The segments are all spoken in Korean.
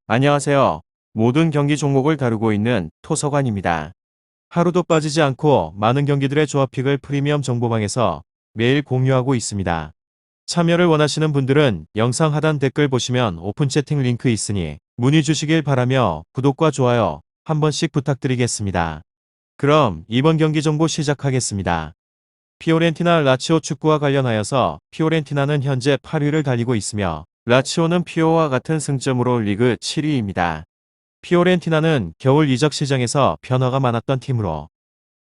안녕하세요. 모든 경기 종목을 다루고 있는 토서관입니다. 하루도 빠지지 않고 많은 경기들의 조합픽을 프리미엄 정보방에서 매일 공유하고 있습니다. 참여를 원하시는 분들은 영상 하단 댓글 보시면 오픈 채팅 링크 있으니 문의 주시길 바라며 구독과 좋아요 한 번씩 부탁드리겠습니다. 그럼 이번 경기 정보 시작하겠습니다. 피오렌티나 라치오 축구와 관련하여서 피오렌티나는 현재 8위를 달리고 있으며 라치오는 피오와 같은 승점으로 리그 7위입니다. 피오렌티나는 겨울 이적 시장에서 변화가 많았던 팀으로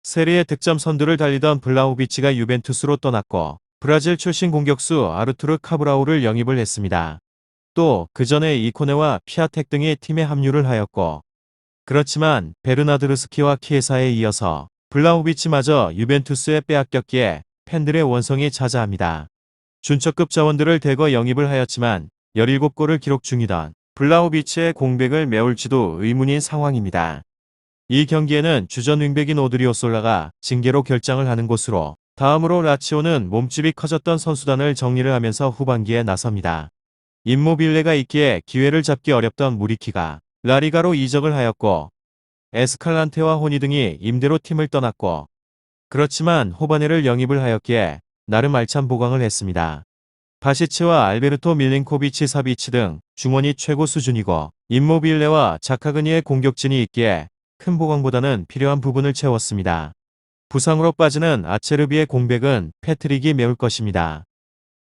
세리에 득점 선두를 달리던 블라우비치가 유벤투스로 떠났고 브라질 출신 공격수 아르투르 카브라우를 영입을 했습니다. 또 그 전에 이코네와 피아텍 등이 팀에 합류를 하였고 그렇지만 베르나드르스키와 키에사에 이어서 블라우비치마저 유벤투스에 빼앗겼기에 팬들의 원성이 자자합니다. 준척급 자원들을 대거 영입을 하였지만 17골을 기록 중이던 블라우비치의 공백을 메울지도 의문인 상황입니다. 이 경기에는 주전 윙백인 오드리오솔라가 징계로 결장을 하는 곳으로 다음으로 라치오는 몸집이 커졌던 선수단을 정리를 하면서 후반기에 나섭니다. 임모빌레가 있기에 기회를 잡기 어렵던 무리키가 라리가로 이적을 하였고 에스칼란테와 호니 등이 임대로 팀을 떠났고 그렇지만 호바네를 영입을 하였기에 나름 알찬 보강을 했습니다. 바시츠와 알베르토 밀린코비치 사비치 등 중원이 최고 수준이고 임모빌레와 자카그니의 공격진이 있기에 큰 보강보다는 필요한 부분을 채웠습니다. 부상으로 빠지는 아체르비의 공백은 패트릭이 메울 것입니다.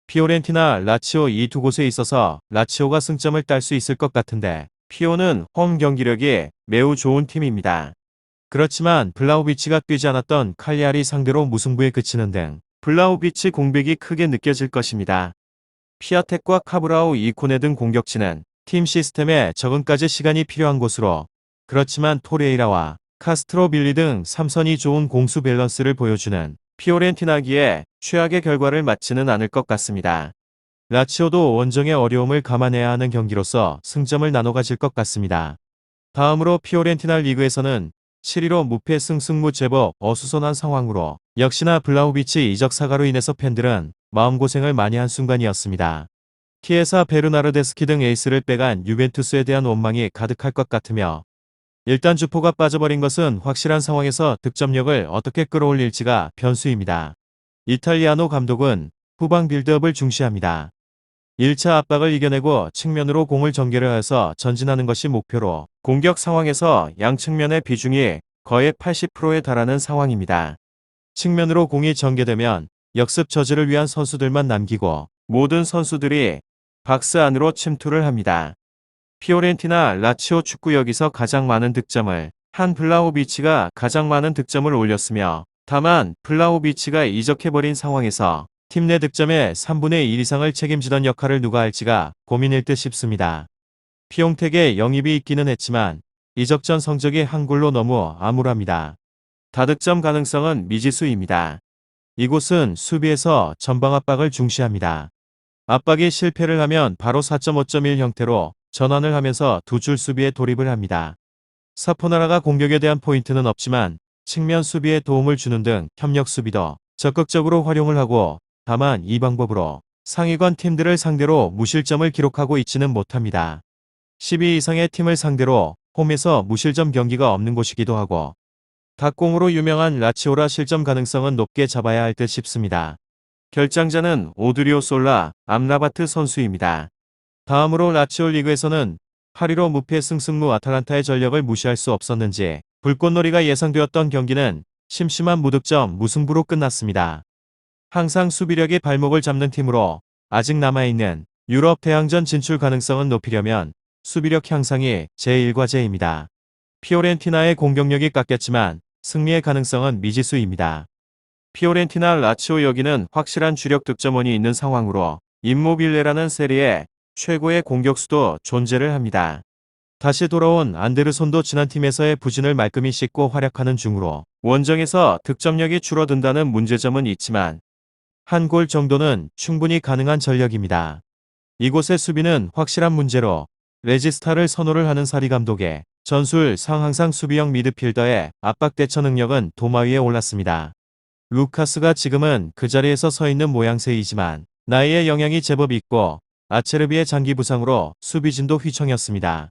피오렌티나, 라치오 이 두 곳에 있어서 라치오가 승점을 딸 수 있을 것 같은데 피오는 홈 경기력이 매우 좋은 팀입니다. 그렇지만 블라우비치가 뛰지 않았던 칼리아리 상대로 무승부에 그치는 등 블라우비치 공백이 크게 느껴질 것입니다. 피아텍과 카브라우 이코네 등 공격진은 팀 시스템에 적응까지 시간이 필요한 곳으로 그렇지만 토레이라와 카스트로 빌리 등 삼선이 좋은 공수 밸런스를 보여주는 피오렌티나기에 최악의 결과를 맞지는 않을 것 같습니다. 라치오도 원정의 어려움을 감안해야 하는 경기로서 승점을 나눠 가질 것 같습니다. 다음으로 피오렌티나 리그에서는 7위로 무패 승승무 제법 어수선한 상황으로 역시나 블라우비치 이적 사과로 인해서 팬들은 마음고생을 많이 한 순간이었습니다. 키에사 베르나르데스키 등 에이스를 빼간 유벤투스에 대한 원망이 가득할 것 같으며 일단 주포가 빠져버린 것은 확실한 상황에서 득점력을 어떻게 끌어올릴지가 변수입니다. 이탈리아노 감독은 후방 빌드업을 중시합니다. 1차 압박을 이겨내고 측면으로 공을 전개를 해서 전진하는 것이 목표로 공격 상황에서 양측면의 비중이 거의 80%에 달하는 상황입니다. 측면으로 공이 전개되면 역습 저지를 위한 선수들만 남기고 모든 선수들이 박스 안으로 침투를 합니다. 피오렌티나 라치오 축구 여기서 가장 많은 득점을 한 블라우비치가 가장 많은 득점을 올렸으며 다만 블라우비치가 이적해버린 상황에서 팀 내 득점의 3분의 1 이상을 책임지던 역할을 누가 할지가 고민일 듯 싶습니다. 피용택의 영입이 있기는 했지만 이적 전 성적이 한 골로 너무 암울합니다. 다득점 가능성은 미지수입니다. 이곳은 수비에서 전방 압박을 중시합니다. 압박이 실패를 하면 바로 4.5.1 형태로 전환을 하면서 두 줄 수비에 돌입을 합니다. 사포나라가 공격에 대한 포인트는 없지만 측면 수비에 도움을 주는 등 협력 수비도 적극적으로 활용을 하고 다만 이 방법으로 상위권 팀들을 상대로 무실점을 기록하고 있지는 못합니다. 12 이상의 팀을 상대로 홈에서 무실점 경기가 없는 곳이기도 하고 닭공으로 유명한 라치오라 실점 가능성은 높게 잡아야 할 듯 싶습니다. 결장자는 오드리오솔라 암라바트 선수입니다. 다음으로 라치오 리그에서는 8위로 무패 승승무 아탈란타의 전력을 무시할 수 없었는지 불꽃놀이가 예상되었던 경기는 심심한 무득점 무승부로 끝났습니다. 항상 수비력이 발목을 잡는 팀으로 아직 남아있는 유럽 대항전 진출 가능성은 높이려면 수비력 향상이 제1과제입니다. 피오렌티나의 공격력이 깎였지만 승리의 가능성은 미지수입니다. 피오렌티나 라치오 여기는 확실한 주력 득점원이 있는 상황으로 임모빌레라는 세리에 최고의 공격수도 존재를 합니다. 다시 돌아온 안데르손도 지난 팀에서의 부진을 말끔히 씻고 활약하는 중으로 원정에서 득점력이 줄어든다는 문제점은 있지만 한 골 정도는 충분히 가능한 전력입니다. 이곳의 수비는 확실한 문제로 레지스타를 선호를 하는 사리 감독의 전술상 항상 수비형 미드필더의 압박 대처 능력은 도마 위에 올랐습니다. 루카스가 지금은 그 자리에서 서 있는 모양새이지만 나이의 영향이 제법 있고 아체르비의 장기 부상으로 수비진도 휘청였습니다.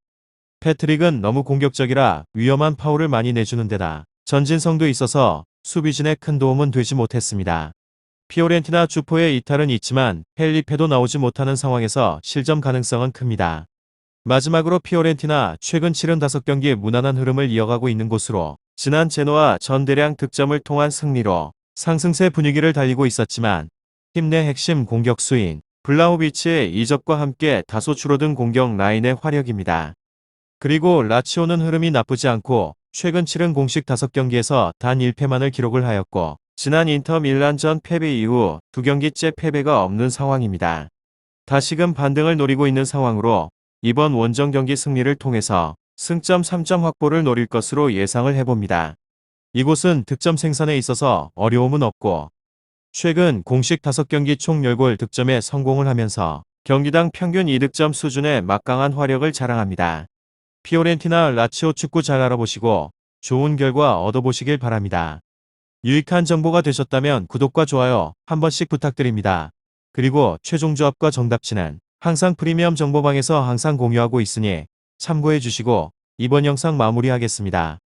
패트릭은 너무 공격적이라 위험한 파울을 많이 내주는 데다 전진성도 있어서 수비진에 큰 도움은 되지 못했습니다. 피오렌티나 주포의 이탈은 있지만 펠리페도 나오지 못하는 상황에서 실점 가능성은 큽니다. 마지막으로 피오렌티나 최근 치른 5경기 무난한 흐름을 이어가고 있는 곳으로 지난 제노아 전 대량 득점을 통한 승리로 상승세 분위기를 달리고 있었지만 팀 내 핵심 공격수인 블라호비치의 이적과 함께 다소 줄어든 공격 라인의 화력입니다. 그리고 라치오는 흐름이 나쁘지 않고 최근 치른 공식 5경기에서 단 1패만을 기록을 하였고 지난 인터 밀란전 패배 이후 2경기째 패배가 없는 상황입니다. 다시금 반등을 노리고 있는 상황으로 이번 원정 경기 승리를 통해서 승점 3점 확보를 노릴 것으로 예상을 해봅니다. 이곳은 득점 생산에 있어서 어려움은 없고 최근 공식 5경기 총 10골 득점에 성공을 하면서 경기당 평균 2득점 수준의 막강한 화력을 자랑합니다. 피오렌티나 라치오 축구 잘 알아보시고 좋은 결과 얻어보시길 바랍니다. 유익한 정보가 되셨다면 구독과 좋아요 한 번씩 부탁드립니다. 그리고 최종 조합과 정답치는 항상 프리미엄 정보방에서 항상 공유하고 있으니 참고해 주시고 이번 영상 마무리하겠습니다.